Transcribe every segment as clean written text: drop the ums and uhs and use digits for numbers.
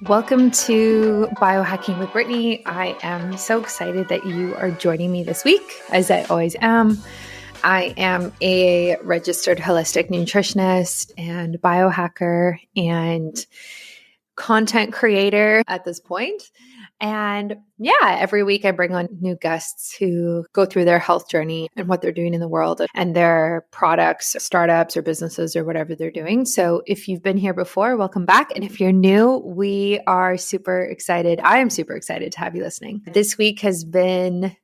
Welcome to Biohacking with Brittany. I am so excited that you are joining me this week, as I always am. I am a registered holistic nutritionist and biohacker and content creator at this point. And every week I bring on new guests who go through their health journey and what they're doing in the world and their products, startups or businesses or whatever they're doing. So if you've been here before, welcome back. And if you're new, we are super excited. I am super excited to have you listening. This week has been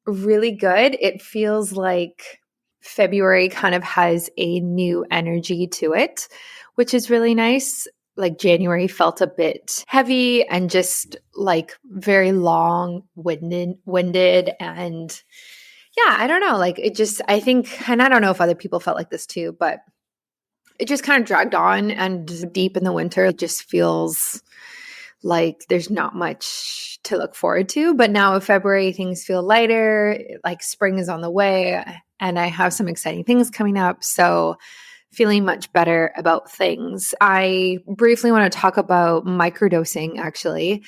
really good. It feels like February kind of has a new energy to it, which is really nice. Like January felt a bit heavy and just like very long-winded and I don't know, like it just, I think, and I don't know if other people felt like this too, but it just kind of dragged on, and deep in the winter, it just feels like there's not much to look forward to. But now in February, things feel lighter, like spring is on the way, and I have some exciting things coming up. So feeling much better about things. I briefly want to talk about microdosing actually,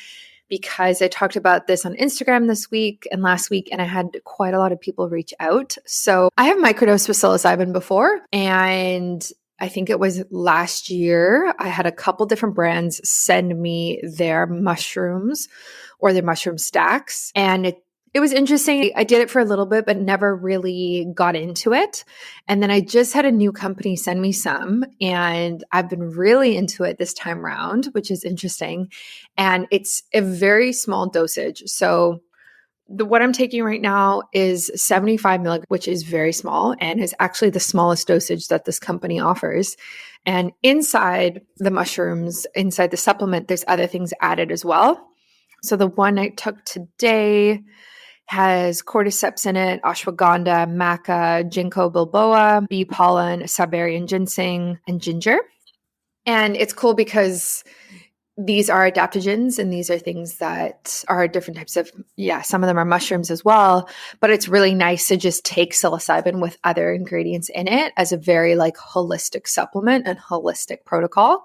because I talked about this on Instagram this week and last week, and I had quite a lot of people reach out. So I have microdosed with psilocybin before, and I think it was last year, I had a couple different brands send me their mushrooms or their mushroom stacks. And it was interesting. I did it for a little bit, but never really got into it. And then I just had a new company send me some, and I've been really into it this time around, which is interesting. And it's a very small dosage. So what I'm taking right now is 75 milligrams, which is very small and is actually the smallest dosage that this company offers. And inside the mushrooms, inside the supplement, there's other things added as well. So the one I took today has cordyceps in it, ashwagandha, maca, ginkgo biloba, bee pollen, Siberian ginseng, and ginger. And it's cool because these are adaptogens, and these are things that are different types of, some of them are mushrooms as well, but it's really nice to just take psilocybin with other ingredients in it as a very like holistic supplement and holistic protocol.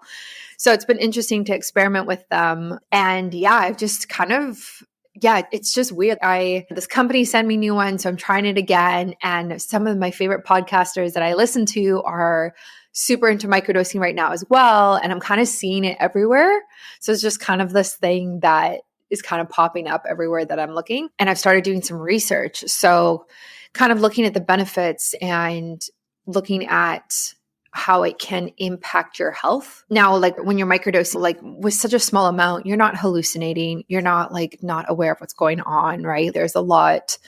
So it's been interesting to experiment with them. And I've just kind of, it's just weird. This company sent me new ones, so I'm trying it again. And some of my favorite podcasters that I listen to are super into microdosing right now as well. And I'm kind of seeing it everywhere. So it's just kind of this thing that is kind of popping up everywhere that I'm looking. And I've started doing some research. So kind of looking at the benefits and looking at how it can impact your health. Now, like when you're microdosing, like with such a small amount, you're not hallucinating. You're not like not aware of what's going on, right? There's a lot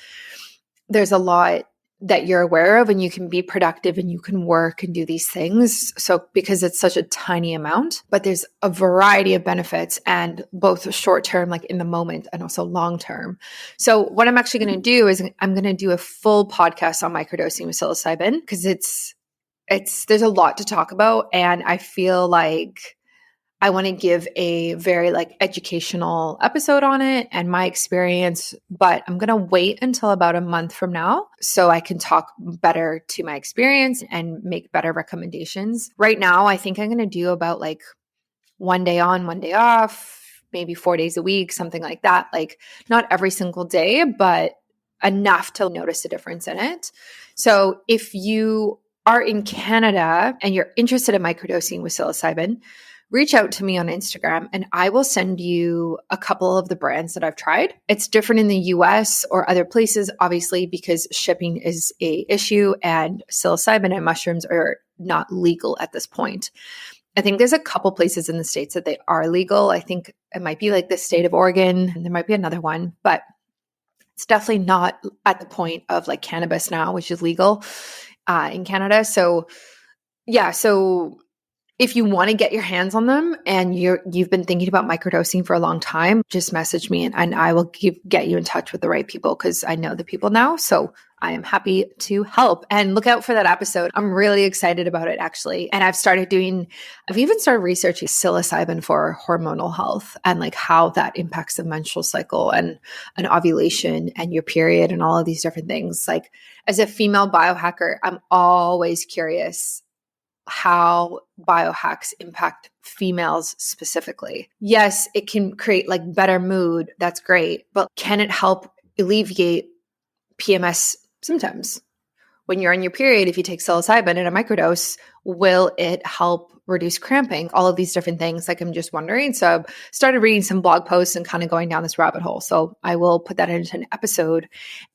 that you're aware of, and you can be productive and you can work and do these things. So because it's such a tiny amount, but there's a variety of benefits, and both short term, like in the moment, and also long term. So what I'm actually going to do is I'm going to do a full podcast on microdosing with psilocybin, because there's a lot to talk about. And I feel like I want to give a very like educational episode on it and my experience, but I'm going to wait until about a month from now so I can talk better to my experience and make better recommendations. Right now, I think I'm going to do about like 1 day on, 1 day off, maybe 4 days a week, something like that. Like not every single day, but enough to notice a difference in it. So if you are in Canada and you're interested in microdosing with psilocybin, reach out to me on Instagram and I will send you a couple of the brands that I've tried. It's different in the US or other places, obviously, because shipping is a issue and psilocybin and mushrooms are not legal at this point. I think there's a couple places in the States that they are legal. I think it might be like the state of Oregon, and there might be another one, but it's definitely not at the point of like cannabis now, which is legal in Canada. So if you want to get your hands on them and you've been thinking about microdosing for a long time, just message me and I will get you in touch with the right people, because I know the people now. So I am happy to help, and look out for that episode. I'm really excited about it actually. And I've even started researching psilocybin for hormonal health and like how that impacts the menstrual cycle and an ovulation and your period and all of these different things. Like as a female biohacker, I'm always curious how biohacks impact females specifically. Yes, it can create like better mood. That's great. But can it help alleviate PMS symptoms? When you're on your period, if you take psilocybin in a microdose, will it help reduce cramping? All of these different things. Like, I'm just wondering. So I started reading some blog posts and kind of going down this rabbit hole. So I will put that into an episode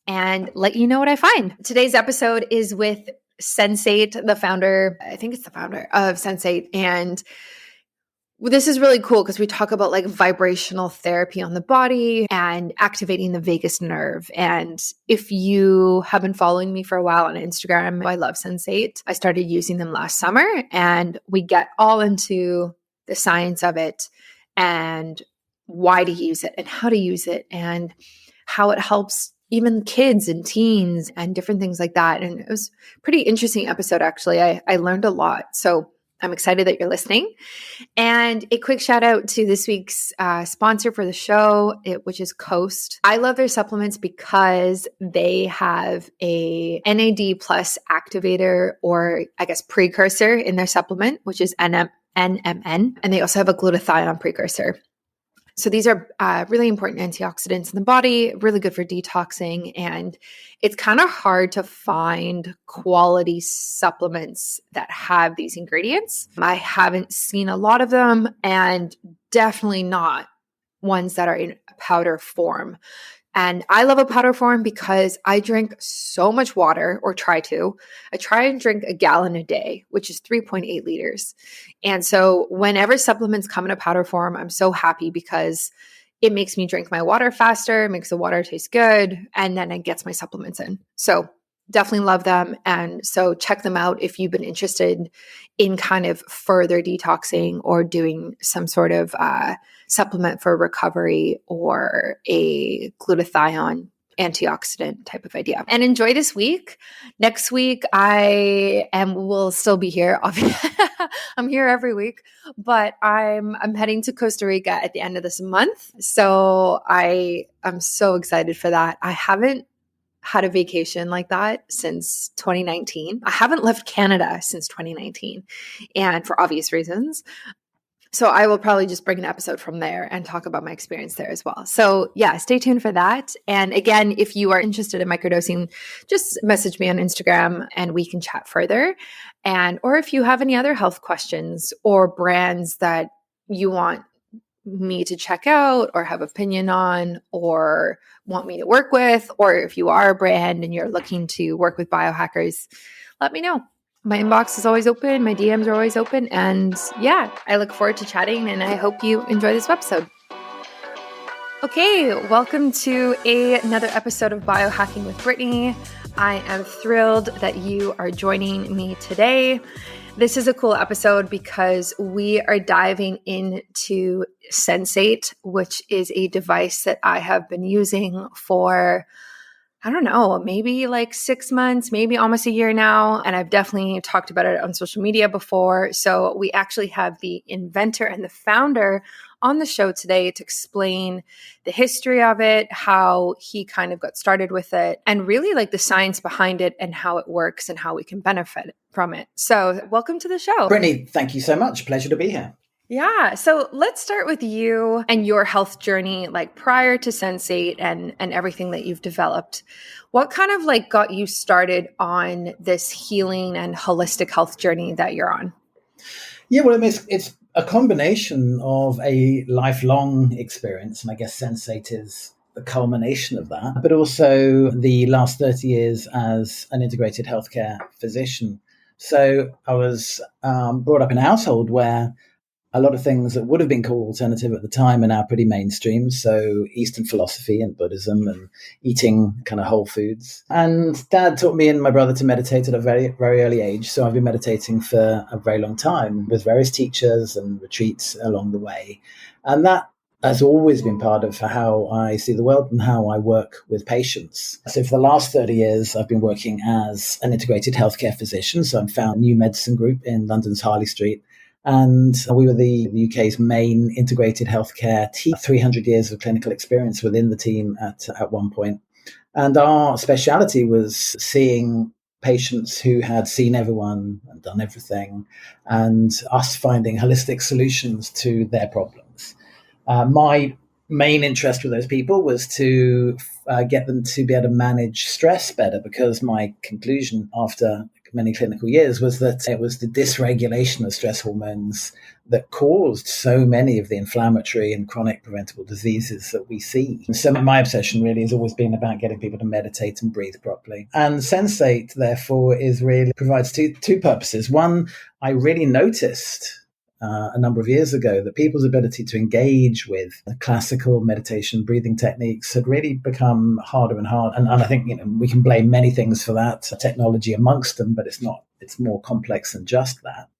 and let you know what I find. Today's episode is with Sensate, the founder, I think it's the founder of Sensate. And this is really cool because we talk about like vibrational therapy on the body and activating the vagus nerve. And if you have been following me for a while on Instagram, I love Sensate. I started using them last summer, and we get all into the science of it and why to use it and how to use it and how it helps even kids and teens and different things like that. And it was a pretty interesting episode, actually. I learned a lot. So I'm excited that you're listening. And a quick shout out to this week's sponsor for the show, which is Coast. I love their supplements because they have a NAD plus activator, or I guess precursor, in their supplement, which is NMN. And they also have a glutathione precursor. So these are really important antioxidants in the body, really good for detoxing. And it's kind of hard to find quality supplements that have these ingredients. I haven't seen a lot of them, and definitely not ones that are in powder form. And I love a powder form because I drink so much water, or try to. I try and drink a gallon a day, which is 3.8 liters. And so whenever supplements come in a powder form, I'm so happy because it makes me drink my water faster, makes the water taste good, and then it gets my supplements in. So definitely love them. And so check them out if you've been interested in kind of further detoxing or doing some sort of supplement for recovery or a glutathione antioxidant type of idea. And enjoy this week. Next week, will still be here. I'm here every week, but I'm heading to Costa Rica at the end of this month. So I'm so excited for that. I haven't had a vacation like that since 2019. I haven't left Canada since 2019, and for obvious reasons. So I will probably just bring an episode from there and talk about my experience there as well. So yeah, stay tuned for that. And again, if you are interested in microdosing, just message me on Instagram and we can chat further. Or if you have any other health questions or brands that you want me to check out or have opinion on or want me to work with, or if you are a brand and you're looking to work with biohackers, let me know. My inbox is always open. My DMs are always open. And yeah, I look forward to chatting, and I hope you enjoy this episode. Okay, welcome to another episode of Biohacking with Brittany. I am thrilled that you are joining me today. This is a cool episode because we are diving into Sensate, which is a device that I have been using for, I don't know, maybe like 6 months, maybe almost a year now. And I've definitely talked about it on social media before. So we actually have the inventor and the founder on the show today to explain the history of it, how he kind of got started with it, and really like the science behind it and how it works and how we can benefit from it. So welcome to the show. Brittany, thank you so much. Pleasure to be here. Yeah. So let's start with you and your health journey, like prior to Sensate and everything that you've developed. What kind of like got you started on this healing and holistic health journey that you're on? Yeah, well, I mean, it's a combination of a lifelong experience, and I guess Sensate is the culmination of that, but also the last 30 years as an integrated healthcare physician. So I was brought up in a household where a lot of things that would have been called alternative at the time are now pretty mainstream. So Eastern philosophy and Buddhism and eating kind of whole foods. And Dad taught me and my brother to meditate at a very, very early age. So I've been meditating for a very long time with various teachers and retreats along the way. And that has always been part of how I see the world and how I work with patients. So for the last 30 years, I've been working as an integrated healthcare physician. So I founded a new medicine group in London's Harley Street. And we were the UK's main integrated healthcare team, 300 years of clinical experience within the team at one point. And our speciality was seeing patients who had seen everyone and done everything, and us finding holistic solutions to their problems. My main interest with those people was to get them to be able to manage stress better, because my conclusion after many clinical years was that it was the dysregulation of stress hormones that caused so many of the inflammatory and chronic preventable diseases that we see. And so my obsession really has always been about getting people to meditate and breathe properly. And Sensate, therefore, provides two purposes. One, I really noticed a number of years ago that people's ability to engage with classical meditation breathing techniques had really become harder and harder. And I think we can blame many things for that, technology amongst them, but it's more complex than just that.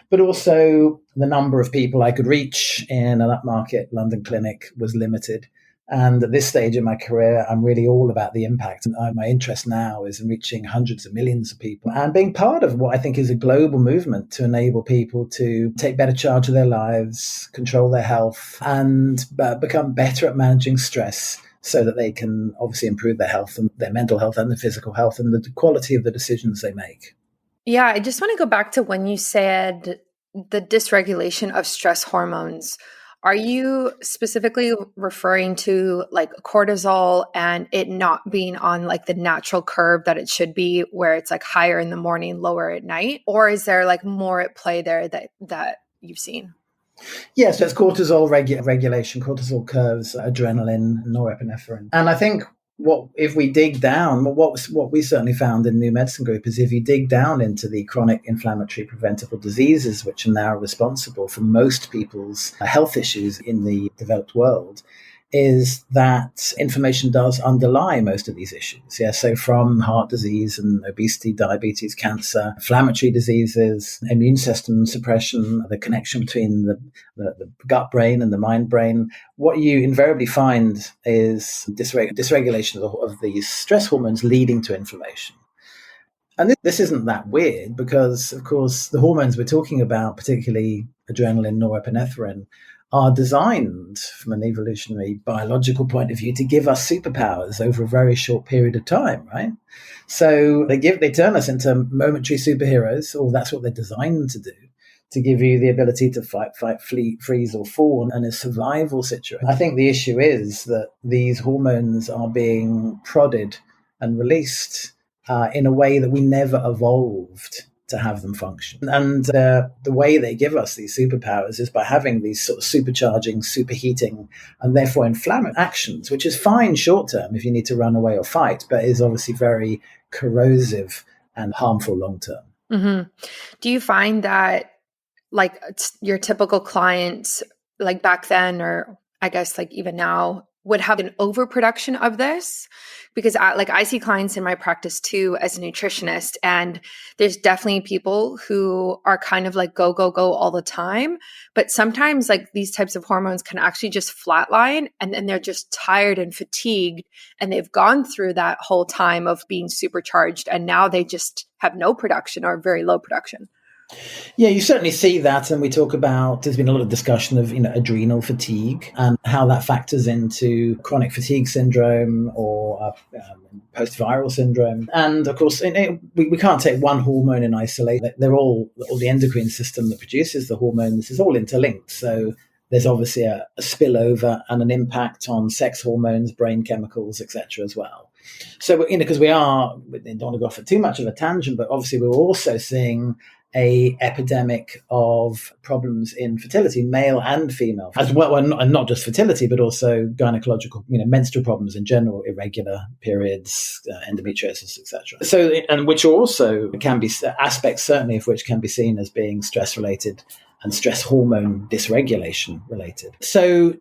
But also the number of people I could reach in an upmarket London clinic was limited. And at this stage in my career, I'm really all about the impact. And my interest now is in reaching hundreds of millions of people and being part of what I think is a global movement to enable people to take better charge of their lives, control their health, and become better at managing stress, so that they can obviously improve their health and their mental health and their physical health and the quality of the decisions they make. Yeah, I just want to go back to when you said the dysregulation of stress hormones. Are you specifically referring to like cortisol and it not being on like the natural curve that it should be, where it's like higher in the morning, lower at night? Or is there like more at play there that you've seen? Yes, so it's cortisol regulation, cortisol curves, adrenaline, norepinephrine. And I think if we dig down, what we certainly found in New Medicine Group is if you dig down into the chronic inflammatory preventable diseases, which are now responsible for most people's health issues in the developed world, is that inflammation does underlie most of these issues. Yeah, so from heart disease and obesity, diabetes, cancer, inflammatory diseases, immune system suppression, the connection between the gut brain and the mind brain. What you invariably find is dysregulation of these stress hormones leading to inflammation. And this isn't that weird, because, of course, the hormones we're talking about, particularly adrenaline, norepinephrine, are designed from an evolutionary biological point of view to give us superpowers over a very short period of time, right? So they turn us into momentary superheroes, or that's what they're designed to give you the ability to fight, flee, freeze, or fall in a survival situation. I think the issue is that these hormones are being prodded and released in a way that we never evolved to have them function. And the way they give us these superpowers is by having these sort of supercharging, superheating, and therefore inflammatory actions, which is fine short term if you need to run away or fight, but is obviously very corrosive and harmful long term. Mm-hmm. Do you find that like your typical clients, like back then, or I guess like even now, would have an overproduction of this? Because I see clients in my practice too as a nutritionist, and there's definitely people who are kind of like go, go, go all the time. But sometimes like these types of hormones can actually just flatline, and then they're just tired and fatigued, and they've gone through that whole time of being supercharged, and now they just have no production or very low production. Yeah, you certainly see that. And we talk about, there's been a lot of discussion of, adrenal fatigue and how that factors into chronic fatigue syndrome or post-viral syndrome. And of course, we can't take one hormone in isolation. All the endocrine system that produces the hormone, this is all interlinked. So there's obviously a spillover and an impact on sex hormones, brain chemicals, etc. as well. So, because we don't want to go off at too much of a tangent, but obviously we're also seeing a epidemic of problems in fertility, male and female, as well, and not just fertility, but also gynecological, menstrual problems in general, irregular periods, endometriosis, etc. So, and which also can be aspects, certainly, of which can be seen as being stress related and stress hormone dysregulation related. So,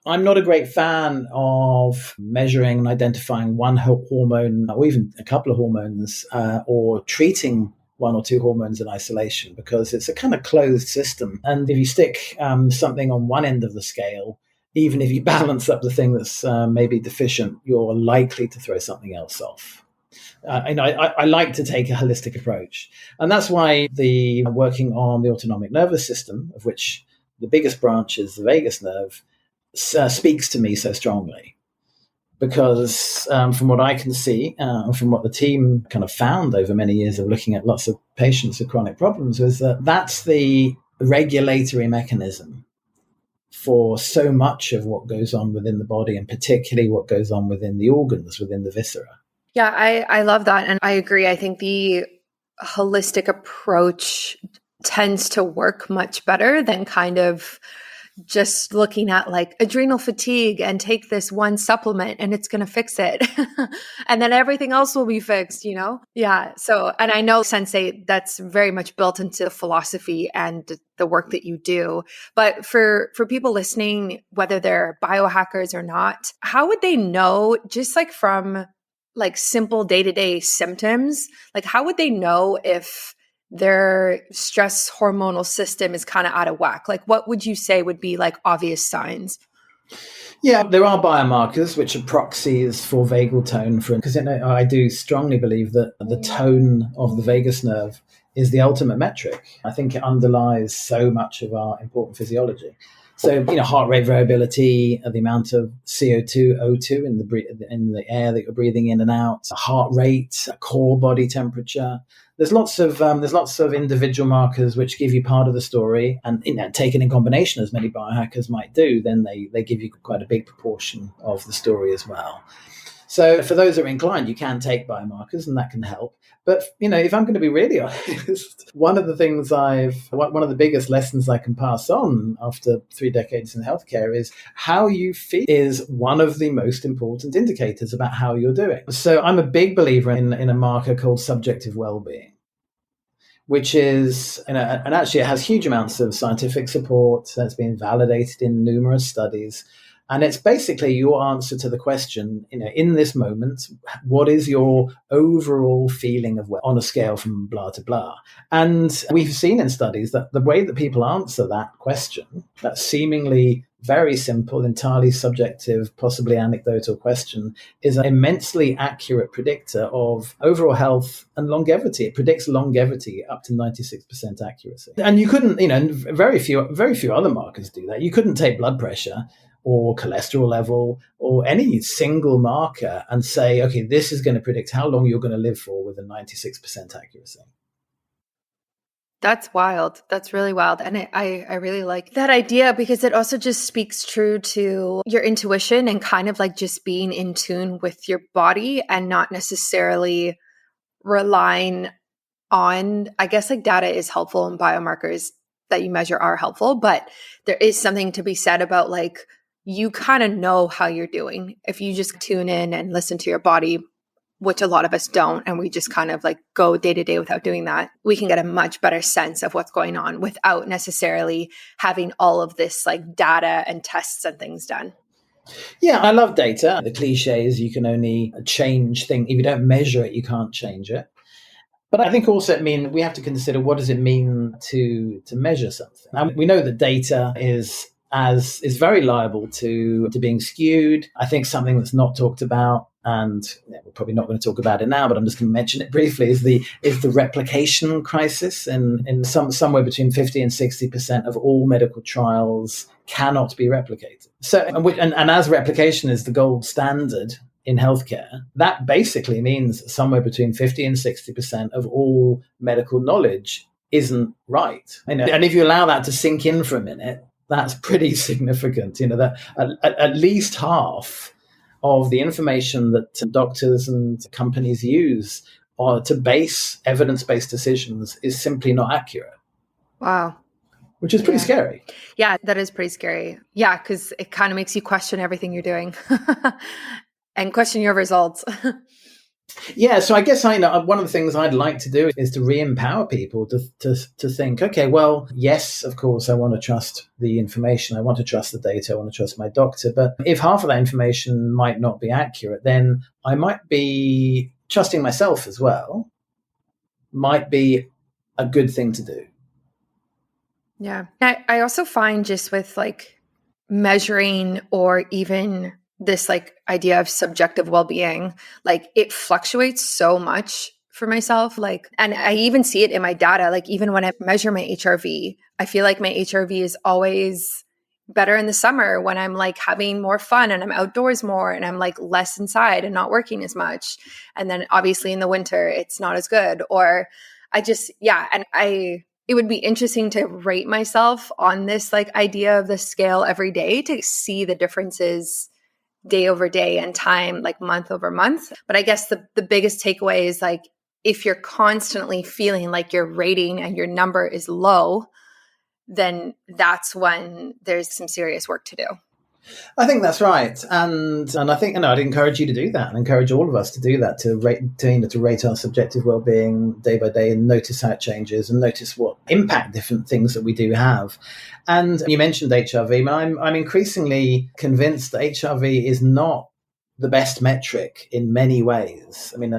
I'm not a great fan of measuring and identifying one hormone or even a couple of hormones or treating one or two hormones in isolation, because it's a kind of closed system. And if you stick something on one end of the scale, even if you balance up the thing that's maybe deficient, you're likely to throw something else off. I like to take a holistic approach. And that's why the working on the autonomic nervous system, of which the biggest branch is the vagus nerve, speaks to me so strongly. because from what I can see, from what the team kind of found over many years of looking at lots of patients with chronic problems, was that that's the regulatory mechanism for so much of what goes on within the body, and particularly what goes on within the organs, within the viscera. Yeah, I love that. And I agree. I think the holistic approach tends to work much better than kind of just looking at like adrenal fatigue and take this one supplement and it's going to fix it. And then everything else will be fixed, you know? Yeah. So, and I know Sensate, that's very much built into the philosophy and the work that you do. But for people listening, whether they're biohackers or not, how would they know, just like from like simple day-to-day symptoms, like how would they know if their stress hormonal system is kind of out of whack? Like what would you say would be like obvious signs? Yeah, there are biomarkers which are proxies for vagal tone, because I do strongly believe that the tone of the vagus nerve is the ultimate metric. I think it underlies so much of our important physiology. So, heart rate variability, the amount of CO2, O2 in the air that you're breathing in and out, heart rate, core body temperature. There's lots of individual markers which give you part of the story, and taken in combination, as many biohackers might do, then they give you quite a big proportion of the story as well. So for those that are inclined, you can take biomarkers and that can help. But, if I'm going to be really honest, one of the biggest lessons I can pass on after 3 decades in healthcare is how you feel is one of the most important indicators about how you're doing. So I'm a big believer in a marker called subjective well-being, which is, and actually it has huge amounts of scientific support that's been validated in numerous studies. And it's basically your answer to the question, in this moment, what is your overall feeling of on a scale from blah to blah? And we've seen in studies that the way that people answer that question, that seemingly very simple, entirely subjective, possibly anecdotal question, is an immensely accurate predictor of overall health and longevity. It predicts longevity up to 96% accuracy. And you couldn't, very few other markers do that. You couldn't take blood pressure or cholesterol level or any single marker and say, okay, this is going to predict how long you're going to live for with a 96% accuracy. That's wild. That's really wild. And I really like that idea because it also just speaks true to your intuition and kind of like just being in tune with your body and not necessarily relying on, I guess like data is helpful and biomarkers that you measure are helpful, but there is something to be said about like, you kind of know how you're doing. If you just tune in and listen to your body, which a lot of us don't, and we just kind of like go day to day without doing that, we can get a much better sense of what's going on without necessarily having all of this like data and tests and things done. Yeah, I love data. The cliche is you can only change things. If you don't measure it, you can't change it. But I think also we have to consider, what does it mean to measure something? Now, we know that data is very liable to being skewed. I think something that's not talked about, and we're probably not going to talk about it now, but I'm just going to mention it briefly, is the replication crisis. In somewhere between 50 and 60% of all medical trials cannot be replicated. So, and as replication is the gold standard in healthcare, that basically means somewhere between 50 and 60% of all medical knowledge isn't right. And if you allow that to sink in for a minute, that's pretty significant. That at least half of the information that doctors and companies use to base evidence-based decisions is simply not accurate. Wow. Which is pretty scary. Yeah, that is pretty scary. Yeah, because it kind of makes you question everything you're doing and question your results. Yeah, so I guess one of the things I'd like to do is to re-empower people to think, okay, well, yes, of course, I want to trust the information. I want to trust the data. I want to trust my doctor. But if half of that information might not be accurate, then I might be trusting myself as well. Might be a good thing to do. Yeah. I also find just with like measuring or even this like idea of subjective well-being, like it fluctuates so much for myself. Like, and I even see it in my data. Like even when I measure my HRV, I feel like my HRV is always better in the summer when I'm like having more fun and I'm outdoors more and I'm like less inside and not working as much. And then obviously in the winter, it's not as good. Or it would be interesting to rate myself on this like idea of the scale every day to see the differences day over day and time, like month over month. But I guess the biggest takeaway is like, if you're constantly feeling like your rating and your number is low, then that's when there's some serious work to do. I think that's right, and I think I'd encourage you to do that, and encourage all of us to do that, to rate our subjective well-being day by day, and notice how it changes, and notice what impact different things that we do have. And you mentioned HRV, but I'm increasingly convinced that HRV is not the best metric in many ways. I mean,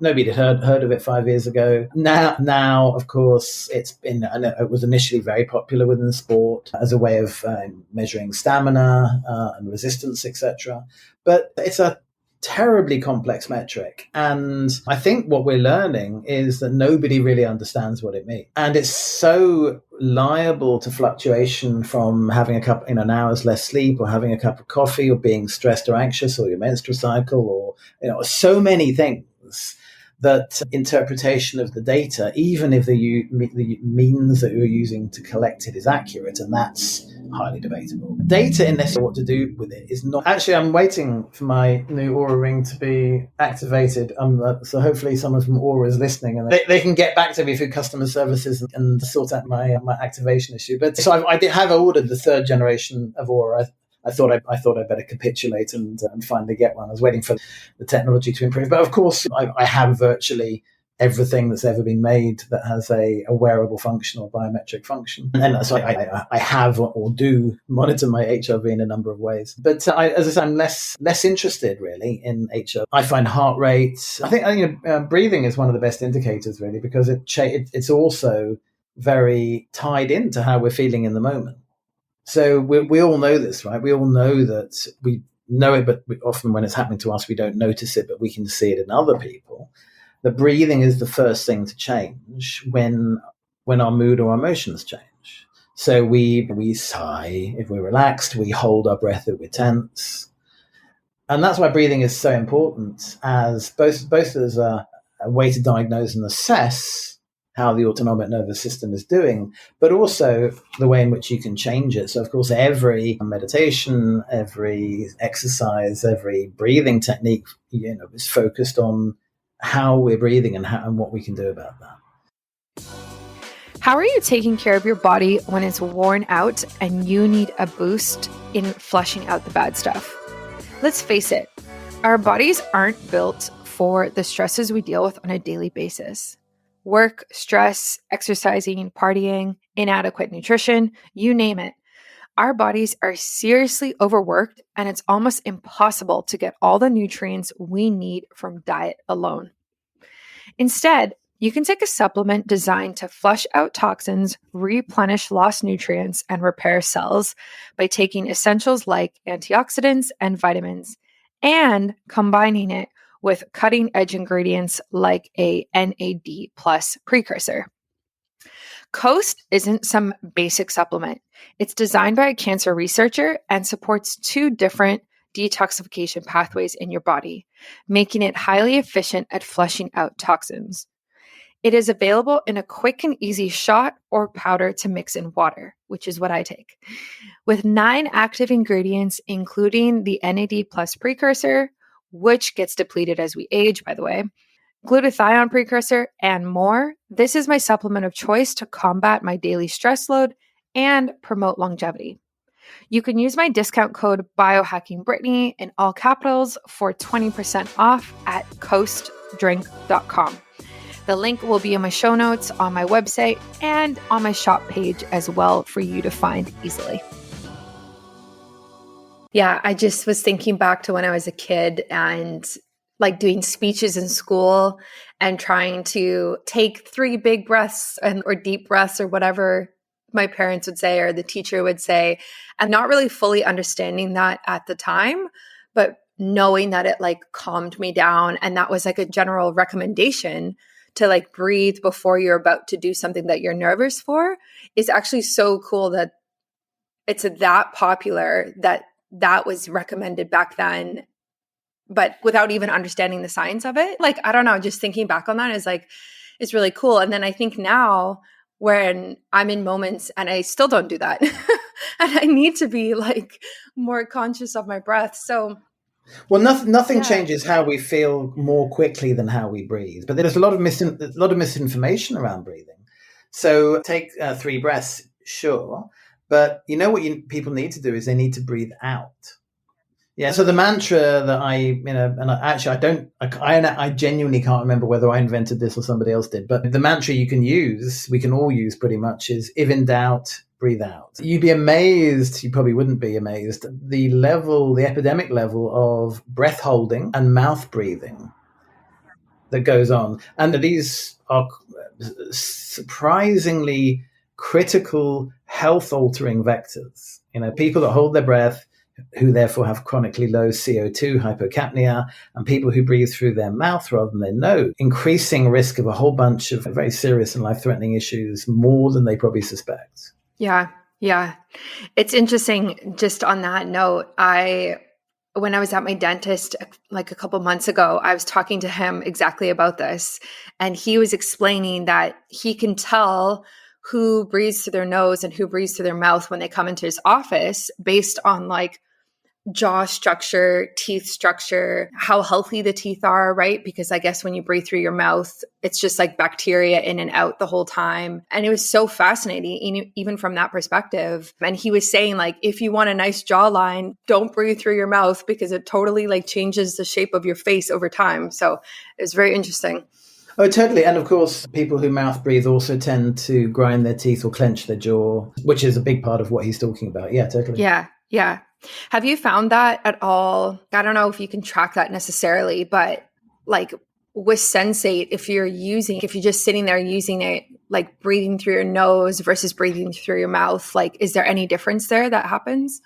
nobody had heard of it 5 years ago. Now, of course, I know it was initially very popular within sport as a way of measuring stamina and resistance, etc. But it's a terribly complex metric. And I think what we're learning is that nobody really understands what it means. And it's so liable to fluctuation from having an hour's less sleep, or having a cup of coffee, or being stressed or anxious, or your menstrual cycle, or so many things, that interpretation of the data, even if the means that you're using to collect it is accurate, and that's highly debatable. Data in this, what to do with it is not. Actually, I'm waiting for my new Aura ring to be activated. So hopefully someone from Aura is listening, and they can get back to me through customer services and sort out my activation issue. But so I did have ordered the third generation of Aura. I thought I'd better capitulate and finally get one. I was waiting for the technology to improve. But of course, I have virtually everything that's ever been made that has a wearable function or biometric function. And so I have or do monitor my HRV in a number of ways. But as I say, I'm less interested really in HRV. I find heart rate, I think breathing is one of the best indicators really, because it's also very tied into how we're feeling in the moment. So we all know this, right? We all know that we know it, but often when it's happening to us, we don't notice it, but we can see it in other people. The breathing is the first thing to change when our mood or our emotions change. So we sigh if we're relaxed, we hold our breath if we're tense. And that's why breathing is so important, as both as a way to diagnose and assess how the autonomic nervous system is doing, but also the way in which you can change it. So, of course, every meditation, every exercise, every breathing technique, is focused on how we're breathing and what we can do about that. How are you taking care of your body when it's worn out and you need a boost in flushing out the bad stuff? Let's face it, our bodies aren't built for the stresses we deal with on a daily basis. Work, stress, exercising, partying, inadequate nutrition, you name it. Our bodies are seriously overworked, and it's almost impossible to get all the nutrients we need from diet alone. Instead, you can take a supplement designed to flush out toxins, replenish lost nutrients, and repair cells by taking essentials like antioxidants and vitamins, and combining it with cutting-edge ingredients like a NAD+ precursor. Coast isn't some basic supplement. It's designed by a cancer researcher and supports 2 different detoxification pathways in your body, making it highly efficient at flushing out toxins. It is available in a quick and easy shot or powder to mix in water, which is what I take, with 9 active ingredients, including the NAD+ precursor, which gets depleted as we age, by the way, glutathione precursor, and more. This is my supplement of choice to combat my daily stress load and promote longevity. You can use my discount code biohackingbrittany in all capitals for 20% off at coastdrink.com. The link will be in my show notes on my website and on my shop page as well for you to find easily. Yeah, I just was thinking back to when I was a kid and like doing speeches in school and trying to take 3 big breaths or deep breaths or whatever my parents would say or the teacher would say, and not really fully understanding that at the time, but knowing that it like calmed me down. And that was like a general recommendation to like breathe before you're about to do something that you're nervous for is actually so cool that it's that popular that was recommended back then, but without even understanding the science of it. Like, I don't know, just thinking back on that is like, it's really cool. And then I think now when I'm in moments and I still don't do that and I need to be like more conscious of my breath. So well, nothing changes how we feel more quickly than how we breathe. But there's a lot of misinformation around breathing. So take 3 breaths, sure. But you know what people need to do is they need to breathe out. Yeah. So the mantra that I genuinely can't remember whether I invented this or somebody else did. But the mantra we can all use pretty much is, if in doubt, breathe out. You'd be amazed, you probably wouldn't be amazed, the epidemic level of breath holding and mouth breathing that goes on. And these are surprisingly critical health altering vectors. People that hold their breath, who therefore have chronically low CO2, hypocapnia, and people who breathe through their mouth rather than their nose, increasing risk of a whole bunch of very serious and life-threatening issues more than they probably suspect. Yeah. Yeah. It's interesting. Just on that note, when I was at my dentist like a couple months ago, I was talking to him exactly about this. And he was explaining that he can tell who breathes through their nose and who breathes through their mouth when they come into his office based on like jaw structure, teeth structure, how healthy the teeth are, right? Because I guess when you breathe through your mouth, it's just like bacteria in and out the whole time. And it was so fascinating, even from that perspective. And he was saying like, if you want a nice jawline, don't breathe through your mouth because it totally like changes the shape of your face over time. So it was very interesting. Oh, totally. And of course, people who mouth breathe also tend to grind their teeth or clench their jaw, which is a big part of what he's talking about. Yeah, totally. Yeah. Yeah. Have you found that at all? I don't know if you can track that necessarily, but like with Sensate, if you're just sitting there using it, like breathing through your nose versus breathing through your mouth, like, is there any difference there that happens?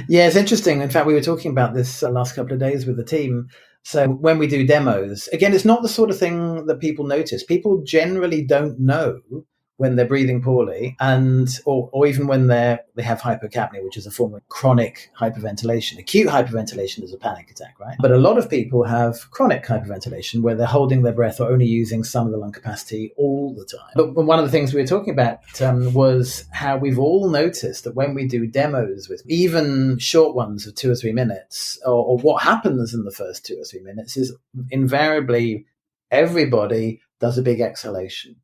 Yeah, it's interesting. In fact, we were talking about this last couple of days with the team. So when we do demos, again, it's not the sort of thing that people notice. People generally don't know when they're breathing poorly, or even when they have hypocapnia, which is a form of chronic hyperventilation. Acute hyperventilation is a panic attack, right? But a lot of people have chronic hyperventilation where they're holding their breath or only using some of the lung capacity all the time. But one of the things we were talking about was how we've all noticed that when we do demos with even short ones of 2 or 3 minutes, or what happens in the first 2 or 3 minutes is invariably everybody does a big exhalation.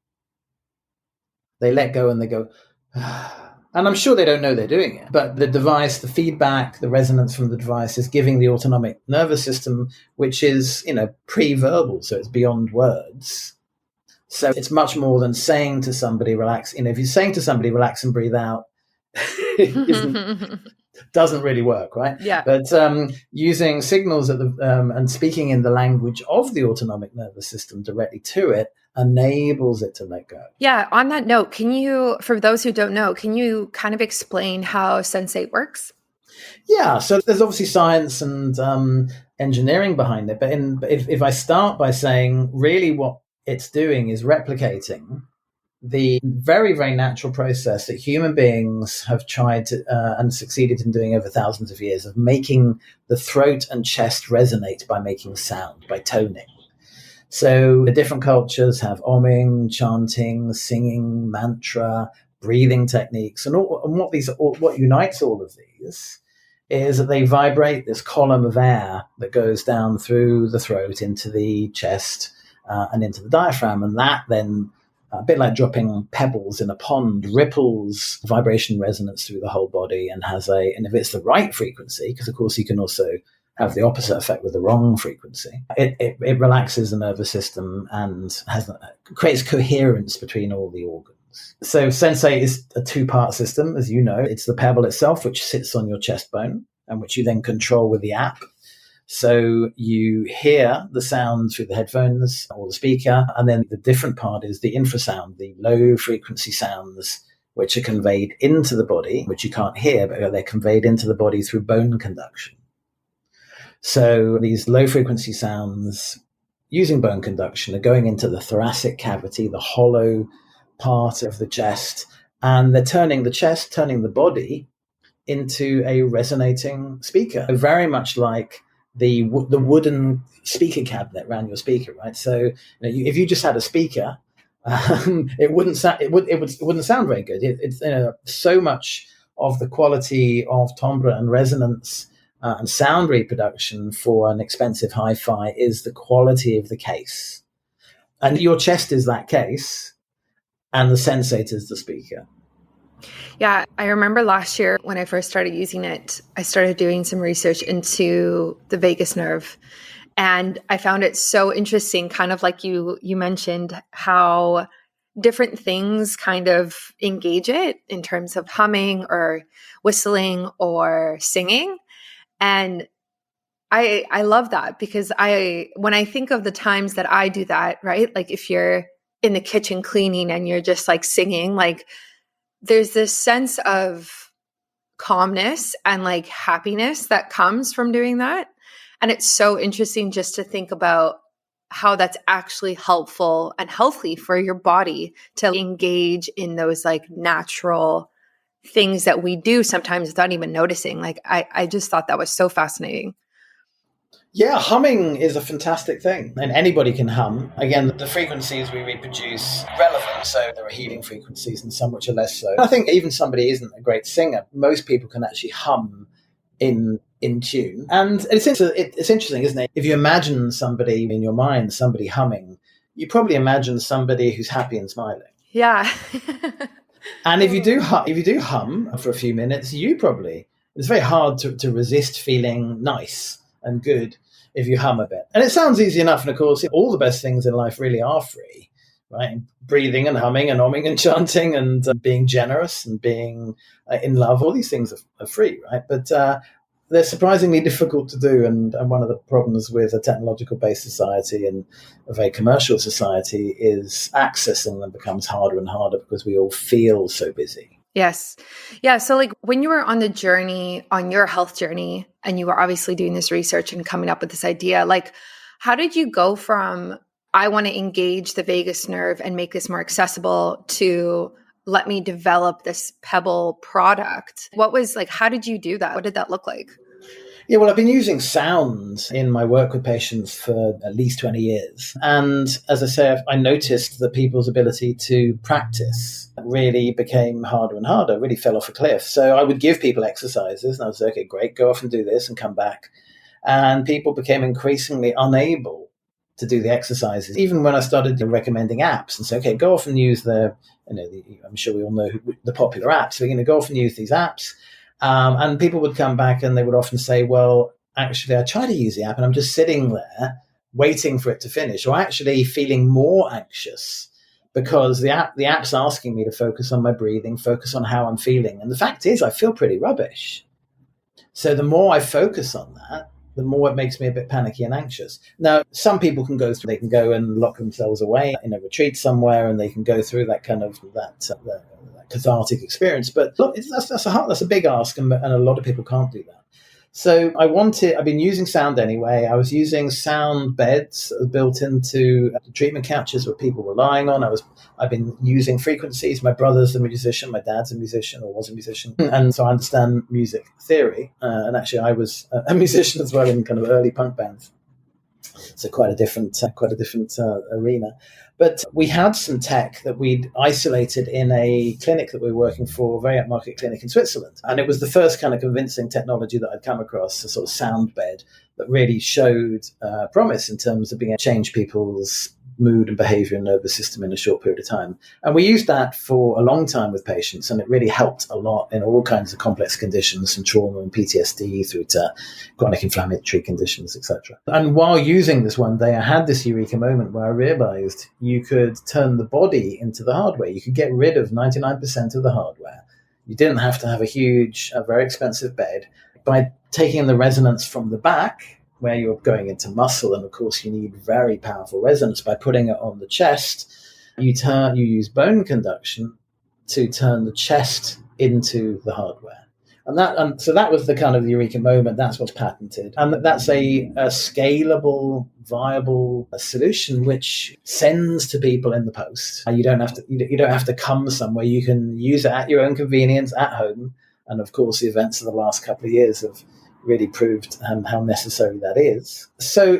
They let go and they go, and I'm sure they don't know they're doing it, but the device, the feedback, the resonance from the device is giving the autonomic nervous system, which is, pre-verbal, so it's beyond words. So it's much more than saying to somebody, relax. If you're saying to somebody, relax and breathe out, doesn't really work, right? Yeah. But using signals and speaking in the language of the autonomic nervous system directly to it enables it to let go. Yeah. On that note, for those who don't know, can you kind of explain how Sensate works? Yeah. So there's obviously science and engineering behind it. But if I start by saying really what it's doing is replicating the very, very natural process that human beings have tried to, and succeeded in doing over thousands of years, of making the throat and chest resonate by making sound, by toning. So the different cultures have oming, chanting, singing, mantra, breathing techniques. And what unites all of these is that they vibrate this column of air that goes down through the throat into the chest and into the diaphragm. And that then, a bit like dropping pebbles in a pond, ripples vibration resonance through the whole body and and if it's the right frequency, because of course you can also have the opposite effect with the wrong frequency, it relaxes the nervous system and creates coherence between all the organs. So Sensate is a 2-part system, as you know. It's the pebble itself, which sits on your chest bone and which you then control with the app. So you hear the sound through the headphones or the speaker, and then the different part is the infrasound, the low frequency sounds, which are conveyed into the body, which you can't hear, but they're conveyed into the body through bone conduction. So these low frequency sounds using bone conduction are going into the thoracic cavity, the hollow part of the chest, and they're turning the chest, turning the body into a resonating speaker, very much like the wooden speaker cabinet around your speaker, right? So if you just had a speaker, it wouldn't sound very good. It's so much of the quality of timbre and resonance and sound reproduction for an expensive hi-fi is the quality of the case, and your chest is that case, and the Sensate is the speaker. Yeah, I remember last year when I first started using it, I started doing some research into the vagus nerve. And I found it so interesting, kind of like you mentioned, how different things kind of engage it in terms of humming or whistling or singing. And I love that, because when I think of the times that I do that, right? Like if you're in the kitchen cleaning and you're just like singing, like there's this sense of calmness and like happiness that comes from doing that. And it's so interesting just to think about how that's actually helpful and healthy for your body to engage in those like natural things that we do sometimes without even noticing. Like I just thought that was so fascinating. Yeah, humming is a fantastic thing, and anybody can hum. Again, the frequencies we reproduce are relevant, so there are healing frequencies and some which are less so. I think even somebody isn't a great singer, most people can actually hum in tune. And it's interesting, isn't it? If you imagine somebody in your mind, somebody humming, you probably imagine somebody who's happy and smiling. Yeah. And if you do hum for a few minutes, it's very hard to resist feeling nice and good if you hum a bit. And it sounds easy enough. And of course, all the best things in life really are free, right? Breathing and humming and humming and chanting and being generous and being in love, all these things are free, right? But they're surprisingly difficult to do. And one of the problems with a technological-based society and a very commercial society is accessing them becomes harder and harder because we all feel so busy. Yes. Yeah. So like when you were on the journey, on your health journey, and you were obviously doing this research and coming up with this idea, like how did you go from, I want to engage the vagus nerve and make this more accessible, to let me develop this Pebble product? What was like, how did you do that? What did that look like? Yeah, well, I've been using sound in my work with patients for at least 20 years. And as I say, I noticed that people's ability to practice really became harder and harder, really fell off a cliff. So I would give people exercises and I would say, okay, great, go off and do this and come back. And people became increasingly unable to do the exercises. Even when I started recommending apps and say, okay, go off and use I'm sure we all know the popular apps. So, go off and use these apps. And people would come back and they would often say, well, actually, I try to use the app and I'm just sitting there waiting for it to finish, or actually feeling more anxious because the app's asking me to focus on my breathing, focus on how I'm feeling. And the fact is, I feel pretty rubbish. So the more I focus on that, the more it makes me a bit panicky and anxious. Now, some people they can go and lock themselves away in a retreat somewhere and they can go through that kind of that cathartic experience. But look, that's a big ask, and a lot of people can't do that. So I've been using sound anyway. I was using sound beds built into the treatment couches where people were lying on. I've been using frequencies. My brother's a musician, my dad's a musician, or was a musician, and so I understand music theory. And actually, I was a musician as well in kind of early punk bands. So quite a different arena. But we had some tech that we'd isolated in a clinic that we were working for, a very upmarket clinic in Switzerland. And it was the first kind of convincing technology that I'd come across, a sort of sound bed that really showed promise in terms of being able to change people's mood and behavior and nervous system in a short period of time. And we used that for a long time with patients, and it really helped a lot in all kinds of complex conditions, from trauma and PTSD through to chronic inflammatory conditions, etc. And while using this one day, I had this eureka moment where I realized you could turn the body into the hardware. You could get rid of 99% of the hardware. You didn't have to have a very expensive bed. By taking the resonance from the back, where you're going into muscle, and of course you need very powerful resonance, by putting it on the chest, you use bone conduction to turn the chest into the hardware. And so that was the kind of eureka moment. That's what's patented, and that's a scalable, viable solution which sends to people in the post. You don't have to come somewhere. You can use it at your own convenience at home And of course, the events of the last couple of years have really proved how necessary that is. So,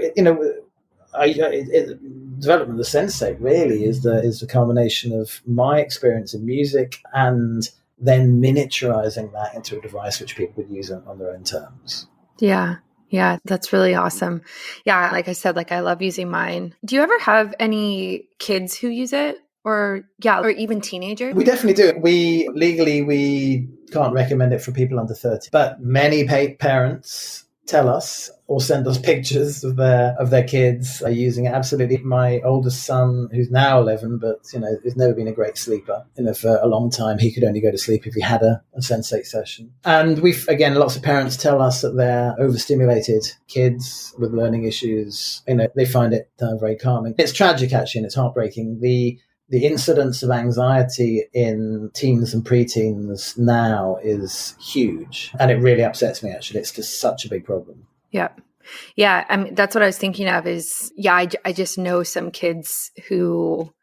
development of the Sensate really is the culmination of my experience in music and then miniaturizing that into a device which people would use on their own terms. Yeah. Yeah, that's really awesome. Yeah, like I said, like I love using mine. Do you ever have any kids who use it? Or even teenagers? We definitely do. We can't recommend it for people under 30, but many parents tell us or send us pictures of their kids using it. Absolutely. My oldest son, who's now 11, but has never been a great sleeper. For a long time, he could only go to sleep if he had a Sensate session. And lots of parents tell us that they're overstimulated kids with learning issues. They find it very calming. It's tragic, actually, and it's heartbreaking. The incidence of anxiety in teens and preteens now is huge. And it really upsets me, actually. It's just such a big problem. Yeah. Yeah. I mean, that's what I was thinking of is, I just know some kids who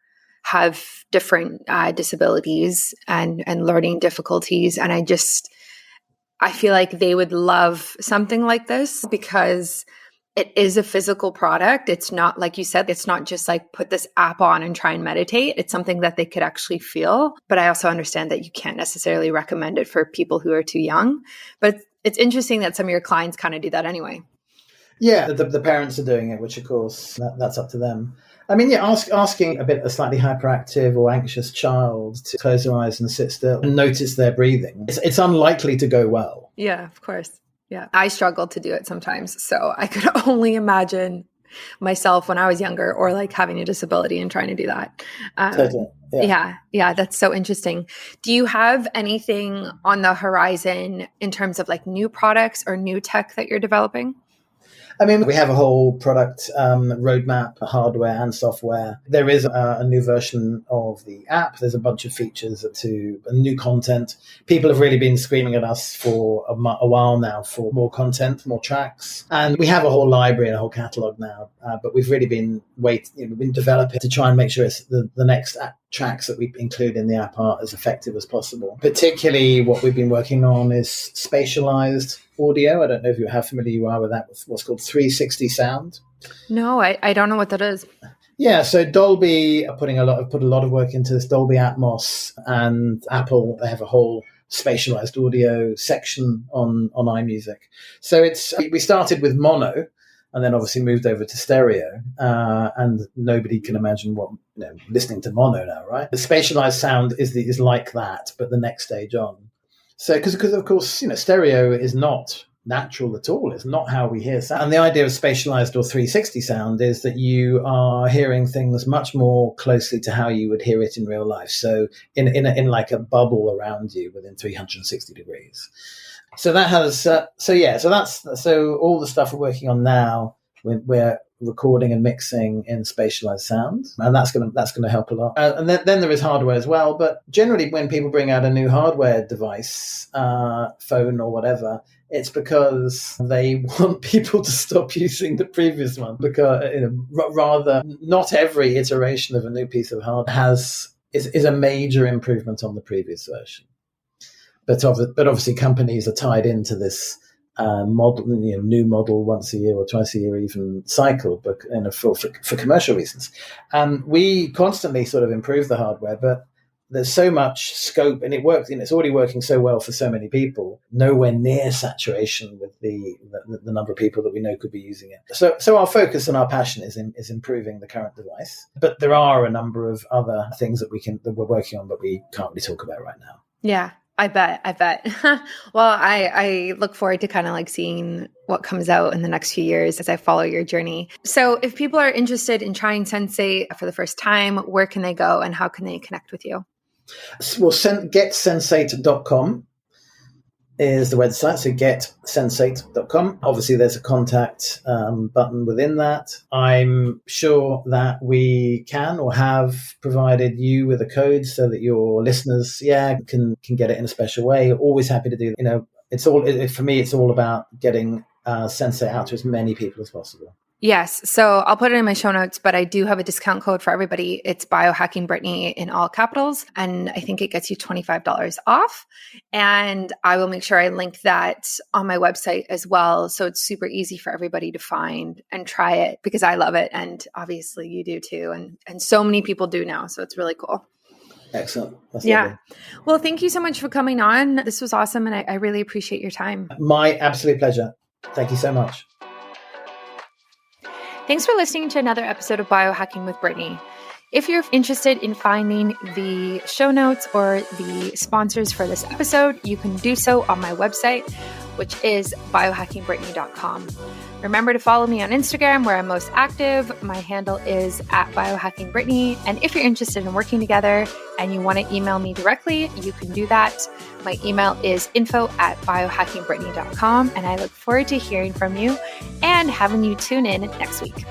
have different disabilities and learning difficulties. And I feel like they would love something like this because it is a physical product. It's not, like you said, it's not just like put this app on and try and meditate. It's something that they could actually feel. But I also understand that you can't necessarily recommend it for people who are too young. But it's interesting that some of your clients kind of do that anyway. Yeah, the parents are doing it, which of course, that's up to them. I mean, asking a slightly hyperactive or anxious child to close their eyes and sit still and notice their breathing, it's unlikely to go well. Yeah, of course. Yeah, I struggle to do it sometimes. So I could only imagine myself when I was younger or like having a disability and trying to do that. Totally. Yeah, that's so interesting. Do you have anything on the horizon in terms of like new products or new tech that you're developing? I mean, we have a whole product roadmap, hardware and software. There is a new version of the app. There's a bunch of features to new content. People have really been screaming at us for a while now for more content, more tracks. And we have a whole library and a whole catalog now. But we've really been we've been developing to try and make sure it's the next tracks that we include in the app are as effective as possible. Particularly what we've been working on is spatialized audio. I don't know if how familiar you are with that, with what's called 360 sound. No, I don't know what that is. Yeah, so Dolby put a lot of work into this. Dolby Atmos and Apple, they have a whole spatialized audio section on iMusic. So we started with mono and then obviously moved over to stereo. And nobody can imagine what listening to mono now, right? The spatialized sound is like that, but the next stage on. So, because of course, stereo is not natural at all. It's not how we hear sound. And the idea of spatialized or 360 sound is that you are hearing things much more closely to how you would hear it in real life. So, in like a bubble around you within 360 degrees. So that has so all the stuff we're working on now. We're recording and mixing in spatialized sound, and that's going to help a lot. And then there is hardware as well. But generally, when people bring out a new hardware device, phone or whatever, it's because they want people to stop using the previous one. Because rather, not every iteration of a new piece of hardware is a major improvement on the previous version. But obviously, companies are tied into this model, new model once a year or twice a year, even cycle, but for commercial reasons. We constantly sort of improve the hardware, but there's so much scope, and it works. It's already working so well for so many people. Nowhere near saturation with the number of people that we know could be using it. So our focus and our passion is improving the current device. But there are a number of other things that we're working on, but we can't really talk about right now. Yeah. I bet. Well, I look forward to kind of like seeing what comes out in the next few years as I follow your journey. So if people are interested in trying Sensate for the first time, where can they go and how can they connect with you? Well, getsensate.com is the website. So getsensate.com. Obviously, there's a contact button within that. I'm sure that we can or have provided you with a code so that your listeners, can get it in a special way. Always happy to do that. For me, it's all about getting Sensate out to as many people as possible. Yes. So I'll put it in my show notes, but I do have a discount code for everybody. It's Biohacking Brittany in all capitals. And I think it gets you $25 off. And I will make sure I link that on my website as well. So it's super easy for everybody to find and try it because I love it. And obviously you do too. And so many people do now. So it's really cool. Excellent. That's yeah. lovely. Well, thank you so much for coming on. This was awesome. And I really appreciate your time. My absolute pleasure. Thank you so much. Thanks for listening to another episode of Biohacking with Brittany. If you're interested in finding the show notes or the sponsors for this episode, you can do so on my website, which is biohackingbrittany.com. Remember to follow me on Instagram where I'm most active. My handle is @biohackingbrittany. And if you're interested in working together and you want to email me directly, you can do that. My email is info@biohackingbrittany.com. And I look forward to hearing from you and having you tune in next week.